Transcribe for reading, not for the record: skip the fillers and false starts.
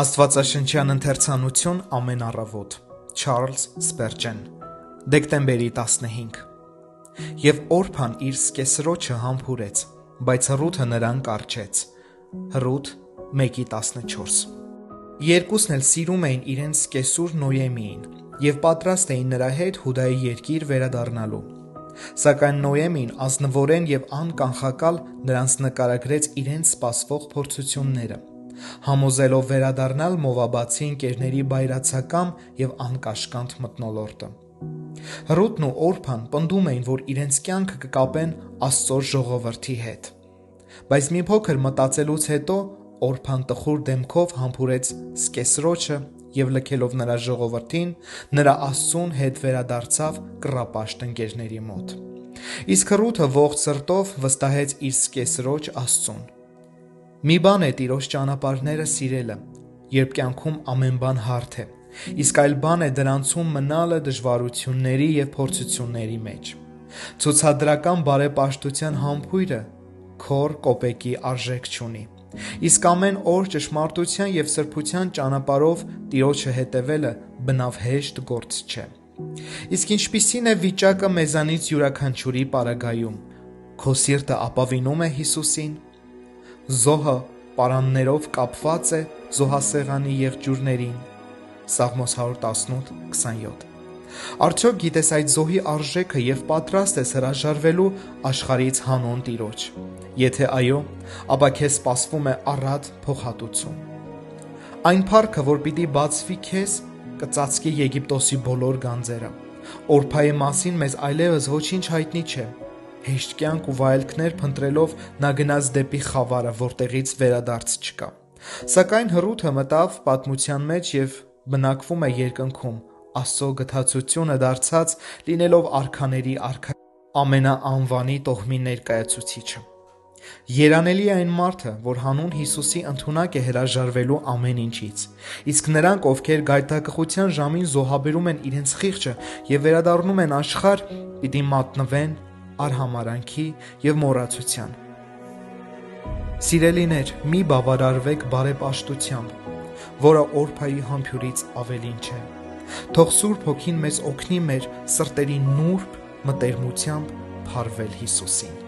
Աստվածաշնչյան ընթերցանություն ամեն առավոտ Չարլզ Սպերջեն Դեկտեմբերի 15 Եվ Օրփան իր սկեսրոջը համբուրեց, բայց Ռութը նրան կառչեց։ Ռութ 1:14 Երկուսն էլ սիրում էին իրենց սկեսուր Նոյեմիին և պատրաստ էին նրա հետ Հուդայի երկիր վերադառնալու։ Սակայն Նոյեմին ազնվորեն և անկանխակալ նրանց նկարագրեց իրենց սպասվող փորձությունները, համոզելով վերադառնալ Մովաբացի ընկերների բայրացակամ և անկաշկանդ մթնոլորտը։ Ռութն ու Օրփան պնդում էին, որ իրենց կյանքը կկապեն Աստծո ժողովրդի հետ։ Բայց մի փոքր մտածելուց հետո Օրփան տխուր դեմքով համբուրեց սկեսրոջը և լքելով նրա ժողովրդին, նրա Աստծուն հետ վերադարձավ կռապաշտ ընկերների մոտ։ Իսկ Ռութը ողջ սրտով վստահեց իր սկեսրոջ Աստծուն։ Մի բան է Տիրոջ ճանապարհները սիրելը, երբ կյանքում ամեն բան հարթ է, իսկ այլ բան է դրանցում մնալը դժվարությունների և փորձությունների մեջ։ Ցուցադրական բարեպաշտության համբույրը քոռ կոպեկի արժեք չունի, իսկ ամեն օր ճշմարտության և սրբության ճանապարհով Տիրոջը հետևելը բնավ հեշտ գործ չէ։ Իսկ ինչպիսի՞ն է վիճակը մեզանից յուրաքանչյուրի պարագայում։ Քո սիրտը ապավինո՞ւմ է Հիսուսին։ Զոհը պարաններով կապված է զոհասեղանի եղջյուրներին։ Սաղմոս 118:27 Արդյոք գիտես այդ զոհի արժեքը և պատրաստ ես հրաժարվելու աշխարհից հանուն Տիրոջ։ Եթե այո, ապա քեզ սպասվում է առատ փոխհատուցում։ Այն փառքը, որ պիտի բացվի քեզ, կծածկի Եգիպտոսի բոլոր գանձերը։ Օրփայի մասին մեզ այլևս ոչինչ հայտնի չէ։ Հեշտ կյանք ու վայելքներ փնտրելով նա գնաց դեպի խավարը, որտեղից վերադարձ չկա։ Սակայն Ռութը մտավ պատմության մեջ և բնակվում է երկնքում, Աստծո գթացությունը դարձած, լինելով արքաների արքա ամենաանվանի տոհմի ներկայացուցիչը։ Երանելի է այն մարդը, որ հանուն Հիսուսի ընդունակ է հրաժարվելու ամեն ինչից, իսկ նրանք, ովքեր գայթակղության ժամին զոհաբերում են իրենց խիղճը և վերադառնում են աշխարհ, պիտի մատնվեն արհամարհանքի և մոռացության։ Սիրելիներ, մի բավարարվեք բարեպաշտությամբ, որը Օրփայի համբուրից ավելին չէ։ Թող Սուրբ Հոգին մեզ օգնի մեր սրտերի նուրբ մտերմությամբ փառվել Հիսուսին։